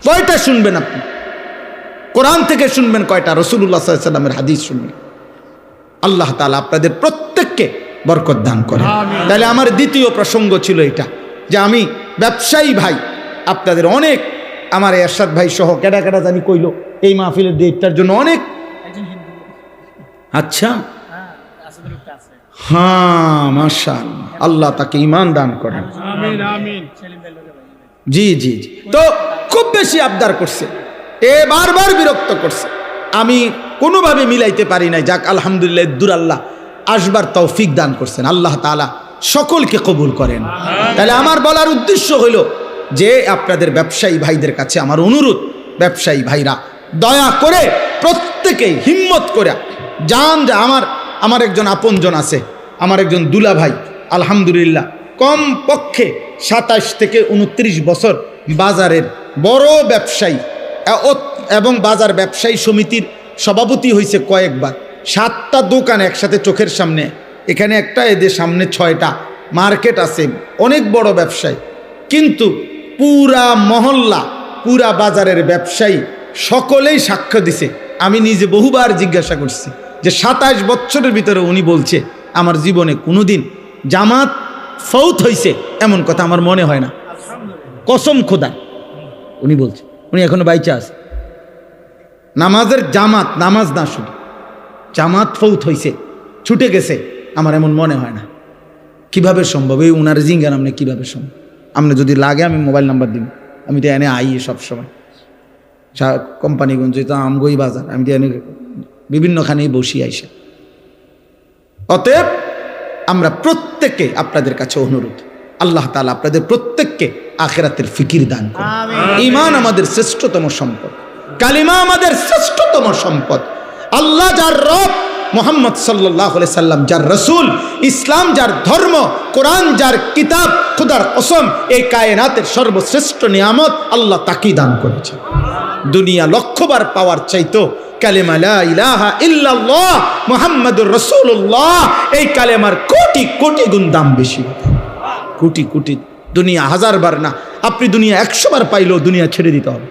কয়টা শুনবেন আপনি? কোরআন থেকে শুনবেন কয়টা? রাসূলুল্লাহ সাল্লাল্লাহু আলাইহি ওয়াসাল্লামের হাদিস শুনবেন। আল্লাহ তাআলা আপনাদের প্রত্যেককে বরকত দান করেন। তাহলে আমার দ্বিতীয় প্রসঙ্গ ছিল এটা, যে আমি ব্যবসায়ী ভাই আপনাদের অনেক, আমার এরশাদ ভাই সহ কেডা কেডা জানি কইল এই মাহফিলের ডেটটার জন্য অনেক। আচ্ছা, হ্যাঁ, মাশাআল্লাহ, আল্লাহ তাকে ঈমান দান করেন। আমিন আমিন। জি জি জি। তো খুব বেশি আবদার করছে, বারবার বিরক্ত করছে, আমি কোনোভাবে মিলাইতে পারি নাই। যাক আলহামদুলিল্লাহ, দূর আল্লাহ আসবার তৌফিক দান করছেন। আল্লাহ তাআলা সকলকে কবুল করেন। তাহলে আমার বলার উদ্দেশ্য হলো যে আপনাদের ব্যবসায়ী ভাইদের কাছে আমার অনুরোধ, ব্যবসায়ী ভাইরা দয়া করে প্রত্যেকেই হিম্মত করে যান। যে আমার একজন আপনজন আছে, আমার একজন দুলা ভাই, আলহামদুলিল্লাহ কম পক্ষে 27 থেকে 29 বছর বাজারের বড় ব্যবসায়ী এবং বাজার ব্যবসায়ী সমিতির সভাপতি হয়েছে কয়েকবার। 7টা দোকান একসাথে চোখের সামনে, এখানে একটা, এদের সামনে 6টা মার্কেট আছে, অনেক বড় ব্যবসায়ী। কিন্তু পুরা মহল্লা, পুরা বাজারের ব্যবসায়ী সকলেই সাক্ষ্য দিছে। আমি নিজে বহুবার জিজ্ঞাসা করছি যে 27 বছরের ভিতরে উনি বলছে আমার জীবনে কোনোদিন জামাত ফৌত হয়েছে এমন কথা আমার মনে হয় না, কসম খোদা। উনি বলছে, উনি এখনো বাইচা আছে। নামাজের জামাত, নামাজ না শুধু জামাত ফৌত হয়েছে, ছুটে গেছে, আমার এমন মনে হয় না। কিভাবে সম্ভব? এই উনার জিঙ্গান আপনি কিভাবে সম্ভব? আপনি যদি লাগে আমি মোবাইল নাম্বার দিব, আমি তো এনে আই সবসময় কোম্পানিগঞ্জ তো আমগই বাজার, আমি তো এনে বিভিন্নখানেই বসি আইসা। অতএব আমরা প্রত্যেককে আপনাদের কাছে অনুরোধ, আল্লাহ তাআলা আপনাদের প্রত্যেককে আখিরাতের ফিকির দান করুন। ঈমান আমাদের শ্রেষ্ঠতম সম্পদ, কালিমা আমাদের শ্রেষ্ঠতম সম্পদ। আল্লাহ যার রব, মুহাম্মদ সাল্লাল্লাহু আলাইহি সাল্লাম যার রাসূল, ইসলাম যার ধর্ম, কোরআন যার কিতাব, খোদার কসম এই কায়নাতের সর্বশ্রেষ্ঠ নিয়ামত আল্লাহ তাকেই দান করেছে। দুনিয়া লক্ষবার পাওয়ার চাইতো কালেমা লা ইলাহা ইল্লাল্লাহ মুহাম্মাদুর রাসূলুল্লাহ, এই কালেমার কোটি কোটি গুণ দাম বেশি, কোটি কোটি। দুনিয়া 1000 বার না, আপনি দুনিয়া 100 বার পাইলেও দুনিয়া ছেড়ে দিতে হবে,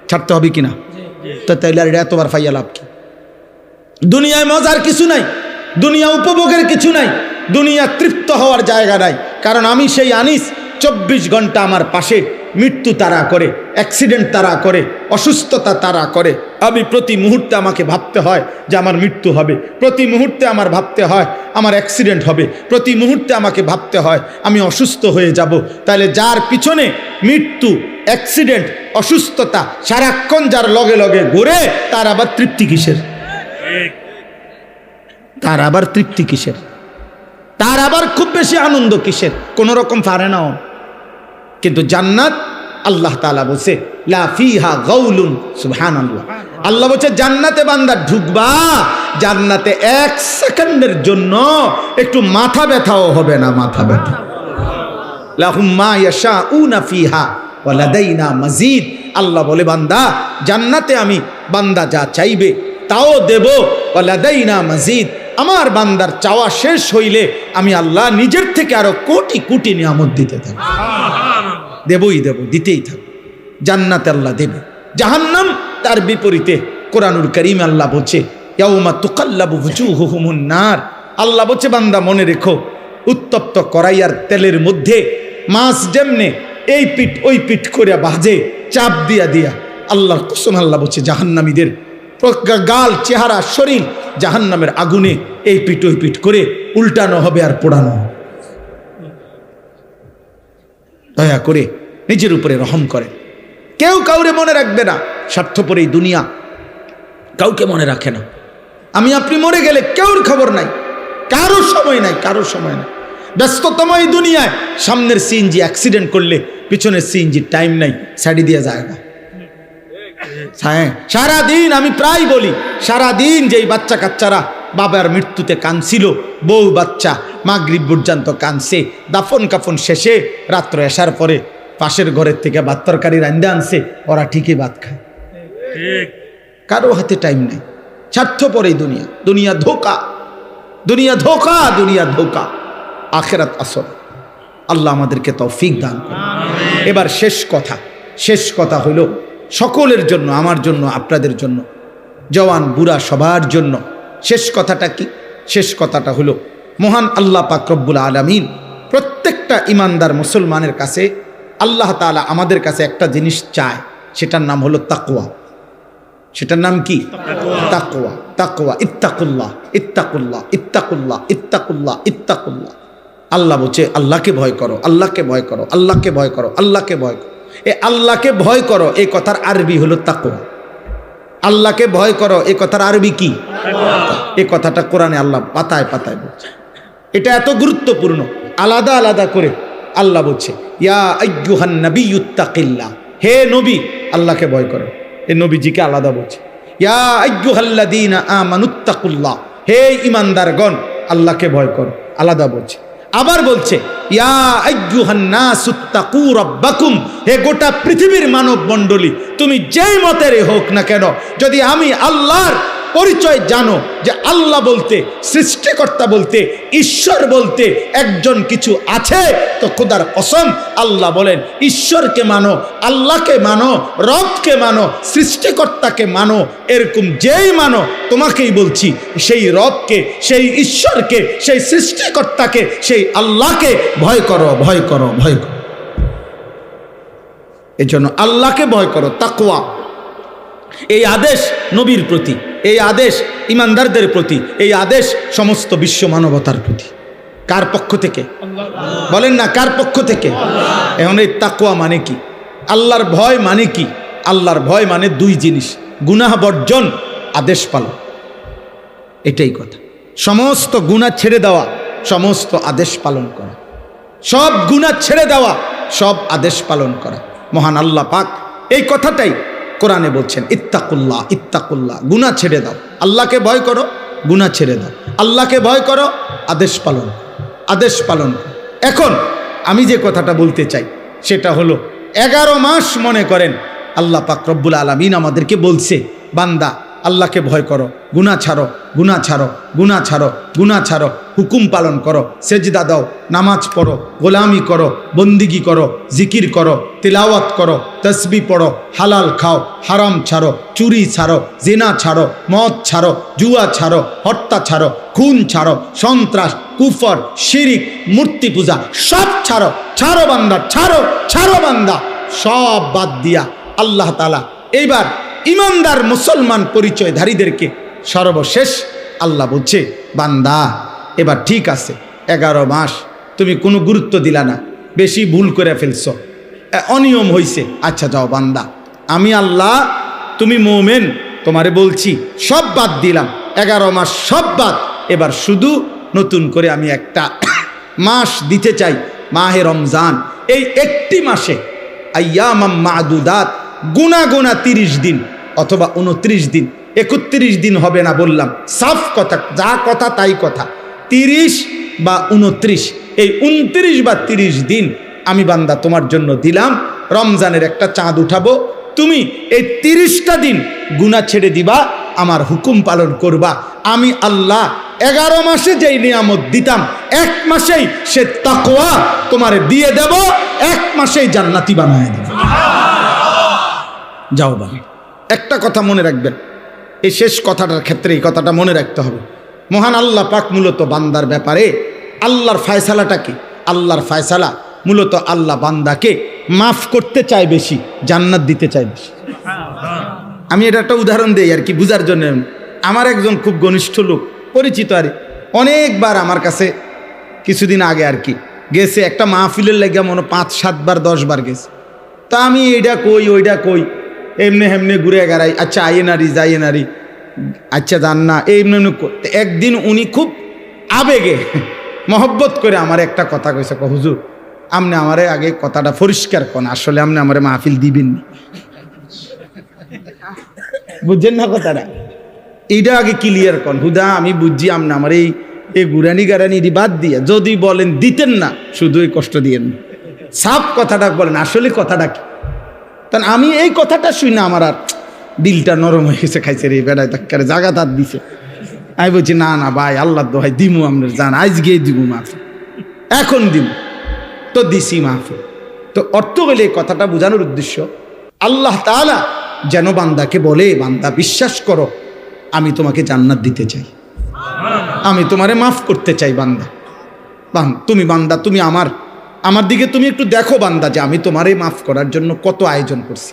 ছাড়তে হবে কিনা? তো তাইলে আর এতবার পাইয়া লাভ কি? দুনিয়ায় মজার কিছু নাই, দুনিয়া উপভোগের কিছু নাই, দুনিয়া তৃপ্ত হওয়ার জায়গা নাই। কারণ আমি সেই আনিস 24 ঘন্টা আমার পাশে মৃত্যু তাড়া করে, অ্যাক্সিডেন্ট তাড়া করে, অসুস্থতা তাড়া করে। আমি প্রতি মুহূর্তে আমাকে ভাবতে হয় যে আমার মৃত্যু হবে, প্রতি মুহূর্তে আমার ভাবতে হয় আমার অ্যাক্সিডেন্ট হবে, প্রতি মুহূর্তে আমাকে ভাবতে হয় আমি অসুস্থ হয়ে যাব। তাহলে যার পিছনে মৃত্যু, অ্যাক্সিডেন্ট, অসুস্থতা সারাক্ষণ যার লগে লগে ঘুরে, তার আবার তৃপ্তি কিসের? তার আবার তৃপ্তি কিসের? তার আবার খুব বেশি আনন্দ কিসের? কোন রকম পারে না। কিন্তু জান্নাত, আল্লাহ তাআলা বলছে লা ফিহা গাউলুন, সুবহানাল্লাহ। আল্লাহ বলছে জান্নাতে বান্দা ঢুকবা, জান্নাতে 1 সেকেন্ডের জন্য একটু মাথা ব্যথাও হবে না, মাথা ব্যথা। লাহুম মা ইয়াশাউনা ফিহা ওয়া লাদাইনা মাজিদ। আল্লাহ বলে বান্দা জান্নাতে আমি বান্দা যা চাইবে তাও দেব, ওয়া লাদাইনা মাজিদ। আমার বান্দার চাওয়া শেষ হইলে আমি আল্লাহ নিজের থেকে আরো কোটি কোটি নিয়ামত দিতে থাকব, দেবই দেব, দিতেই থাকব। জান্নাতে আল্লাহ দেবে। জাহান্নাম তার বিপরীতে কোরআনুল কারীম আল্লাহ বলছে ইয়াউমা তুকাল্লাবু ওয়ুজুহুহুমুন নার। আল্লাহ বলছে বান্দা মনে রেখো, উত্তপ্ত কড়াইয়ার তেলের মধ্যে মাছ যেমনে এই পিঠ ওই পিঠ করে ভাজে, চাপ দিয়া দিয়া, আল্লাহর কসম আল্লাহ বলছে জাহান্নামীদের গাল, চেহারা, শরীর জাহান্নামের আগুনে এই পিঠ ওই পিঠ করে উল্টানো হবে আর পোড়ানো। দয়া করে নিজের উপরে রহম করে। কেউ কাউরে মনে রাখবে না, স্বার্থপর এই দুনিয়া কাউকে মনে রাখে না। আমি আপনি মরে গেলে কেউর খবর নাই, কারো সময় নাই, কারো সময় নাই। ব্যস্ততম এই দুনিয়ায় সামনের সিএনজি অ্যাক্সিডেন্ট করলে পিছনের সিএনজি টাইম নাই, সাইডে দিয়ে যায় না। হ্যাঁ, সারাদিন আমি প্রায় বলি, সারাদিন যেই বাচ্চা কাচ্চারা বাবার মৃত্যুতে কাঁদছিল, বউ বাচ্চা মাগরিব পর্যন্ত কাঁদছে, দাফন কাফন শেষে রাত্র আসার পরে পাশের ঘরের থেকে ভাত তরকারি রান্দা আনছে, ওরা ঠিকই ভাত খায়। কারো হাতে টাইম নাই। স্বার্থপর এই দুনিয়া, দুনিয়া ধোকা, দুনিয়া ধোকা, দুনিয়া ধোকা। আখিরাত আসল। আল্লাহ আমাদেরকে তৌফিক দান করুন। এবার শেষ কথা হলো সকলের জন্য, আমার জন্য, আপনাদের জন্য, জওয়ান বুড়া সবার জন্য। শেষ কথাটা কি? শেষ কথাটা হলো মহান আল্লাহ পাক রব্বুল আলামিন প্রত্যেকটা ইমানদার মুসলমানের কাছে, আল্লাহ তাআলা আমাদের কাছে একটা জিনিস চায়, সেটার নাম হলো তাকওয়া। সেটার নাম কি? তাকওয়া। তাকওয়া, ইত্তাকুল্লাহ, ইত্তাকুল্লাহ, ইত্তাকুল্লাহ, ইত্তাকুল্লাহ, ইত্তাকুল্লাহ। আল্লাহ বলছে আল্লাহকে ভয় করো, আল্লাহকে ভয় করো, আল্লাহকে ভয় করো, আল্লাহকে ভয় করো। এই আল্লাহকে ভয় করো এই কথার আরবি হলো তাকওয়া। আল্লাহকে ভয় করো এই কথার আরবি কি? এই কথাটা কোরআনে আল্লাহ পাতায় পাতায় বলছে। এটা এত গুরুত্বপূর্ণ, আলাদা আলাদা করে আল্লাহ বলছে ইয়া আইয়ুহান নাবিয়্যুত্তাকিল্লাহ, হে নবী আল্লাহকে ভয় করো। এই নবীজিকে আলাদা বলছে ইয়া আইয়ুহাল্লাযীনা আমানুত্তাকুল্লাহ, হে ঈমানদারগণ আল্লাহকে ভয় করো, আলাদা বলছে। আবার বলছে ইয়া আইয়ুহান নাসুত্তাকু রাব্বাকুম, হে গোটা পৃথিবীর মানব মণ্ডলী তুমি যেই মতেরই হোক না কেন, যদি আমি আল্লাহর পরিচয় জানো যে আল্লাহ বলতে, সৃষ্টিকর্তা বলতে, ঈশ্বর বলতে একজন কিছু আছে, তো খোদার কসম আল্লাহ বলেন ঈশ্বরকে মানো, আল্লাহকে মানো, রবকে মানো, সৃষ্টিকর্তাকে মানো। এরকম যেই মানো, তোমাকেই বলছি সেই রবকে, সেই ঈশ্বরকে, সেই সৃষ্টিকর্তাকে, সেই আল্লাহকে ভয় করো, ভয় করো, ভয় করো। এজন্য আল্লাহকে ভয় করো, তাকওয়া। এই আদেশ নবীর প্রতি, এই আদেশ ইমানদারদের প্রতি, এই আদেশ সমস্ত বিশ্ব মানবতার প্রতি। কার পক্ষ থেকে? বলেন না, কার পক্ষ থেকে? এখন এই তাকওয়া মানে কি? আল্লাহর ভয় মানে কি? আল্লাহর ভয় মানে দুই জিনিস, গুনাহ বর্জন, আদেশ পালন। এটাই কথা। সমস্ত গুনাহ ছেড়ে দেওয়া, সমস্ত আদেশ পালন করা, সব গুনাহ ছেড়ে দেওয়া, সব আদেশ পালন করা। মহান আল্লাহ পাক এই কথাটাই কোরআনে বলছেন ইত্তাকুল্লাহ, ইত্তাকুল্লাহ, গুনাহ ছেড়ে দাও, আল্লাহকে ভয় করো, গুনাহ ছেড়ে দাও, আল্লাহকে ভয় করো, আদেশ পালন, আদেশ পালন। এখন আমি যে কথাটা বলতে চাই সেটা হলো 11 মাস মনে করেন আল্লাহ পাক রব্বুল আলামিন আমাদেরকে বলছে বান্দা আল্লাহকে ভয় করো, গুনাহ ছাড়ো, গুনাহ ছাড়ো, গুনাহ ছাড়ো, গুনাহ ছাড়ো, হুকুম পালন করো, সেজদা দাও, নামাজ পড়ো, গোলামি করো, বন্দিগি করো, জিকির করো, তিলাওয়াত করো, তসবিহ পড়ো, হালাল খাও, হারাম ছাড়ো, চুরি ছাড়ো, জিনা ছাড়ো, মদ ছাড়ো, জুয়া ছাড়ো, হত্যা ছাড়ো, খুন ছাড়ো, সন্ত্রাস, কুফর, শিরিক, মূর্তি পূজা সব ছাড়ো। ছাড়ো বান্দা, ছাড়ো, ছাড়ো বান্দা, সব বাদ দিয়া আল্লাহ তাআলা এইবার ইমানদার মুসলমান পরিচয়ধারীদেরকে সর্বশেষ আল্লাহ বলছে বান্দা এবার ঠিক আছে, 11 মাস তুমি কোনো গুরুত্ব দিলা না, বেশি ভুল করে ফেলছো, অনিয়ম হইছে, আচ্ছা যাও বান্দা, আমি আল্লাহ, তুমি মোমেন, তোমারে বলছি সব বাদ দিলাম, 11 মাস সব বাদ, এবার শুধু নতুন করে আমি একটা মাস দিতে চাই, মাহে রমজান। এই একটি মাসে আইয়ামাম মাদুদাত, গুনা গুনা 30 দিন অথবা 29 দিন, 31 দিন হবে না বললাম, সাফ কথা, যা কথা তাই কথা, 30 বা 29, এই 29 বা 30 দিন আমি বান্দা তোমার জন্য দিলাম, রমজানের একটা চাঁদ উঠাবো, তুমি এই 30টা দিন গুনাহ ছেড়ে দিবা, আমার হুকুম পালন করবা। আমি আল্লাহ 11 মাসে যেই নিয়ামত দিতাম 1 মাসেই সে তাকওয়া তোমারে দিয়ে দেব, 1 মাসেই জান্নাতি বানায় দেব। যাও বাবা, একটা কথা মনে রাখবেন, এই শেষ কথাটার ক্ষেত্রে এই কথাটা মনে রাখতে হবে। মহান আল্লাহ পাক মূলত বান্দার ব্যাপারে আল্লাহর ফায়সালাটা কি? আল্লাহর ফায়সালা মূলত আল্লাহ বান্দাকে মাফ করতে চায় বেশি, জান্নাত দিতে চায় বেশি। আমি এটা একটা উদাহরণ দিই আর কি বুঝার জন্য। আমার একজন খুব ঘনিষ্ঠ লোক, পরিচিত আর অনেকবার আমার কাছে কিছুদিন আগে আর কি গেছে, একটা মাহফিলের লেগে মনে 5-7 বার 10 বার গেছে। তা আমি এইটা কই ওইটা কই, এমনি হেমনি ঘুরে গেড়াই, আচ্ছা আইয়ে নারি যাইয়ে নারি, আচ্ছা জান না, এমনি এমনি করতে। একদিন উনি খুব আবেগে মহব্বত করে আমার একটা কথা কইছে, হুজুর আপনি আমারে আগে কথাটা পরিষ্কার করেন, আসলে আপনি আমারে মাহফিল দিবেন না, বুঝছেন না কথাটা, এইটা আগে ক্লিয়ার করেন। হুদা আমি বুঝছি আপনি আমার এই গুরানি গারানি বাদ দিয়ে যদি বলেন দিতেন না, শুধু এই কষ্ট দিয়েন না, সাফ কথাটা বলেন, আসলে কথাটা কি। তখন আমি এই কথাটা শুই না, আমার আর দিলটা নরম হয়ে গেছে, খাইছে রে বেড়ায় তাক্কারে জাগা তার দিছে। আমি বলছি না না ভাই, আল্লাহ দোহাই দিমু, আপনার জান আজকেই দিব মাফি, এখন দিব, তো দিছি মাফি। তো অর্থ হলে এই কথাটা বোঝানোর উদ্দেশ্য, আল্লাহ তাআলা যেন বান্দাকে বলে, বান্দা বিশ্বাস করো আমি তোমাকে জান্নাত দিতে চাই, আমি তোমারে মাফ করতে চাই বান্দা। তুমি বান্দা, তুমি আমার দিকে তুমি একটু দেখো বান্দা, যে আমি তোমারে মাফ করার জন্য কত আয়োজন করছি।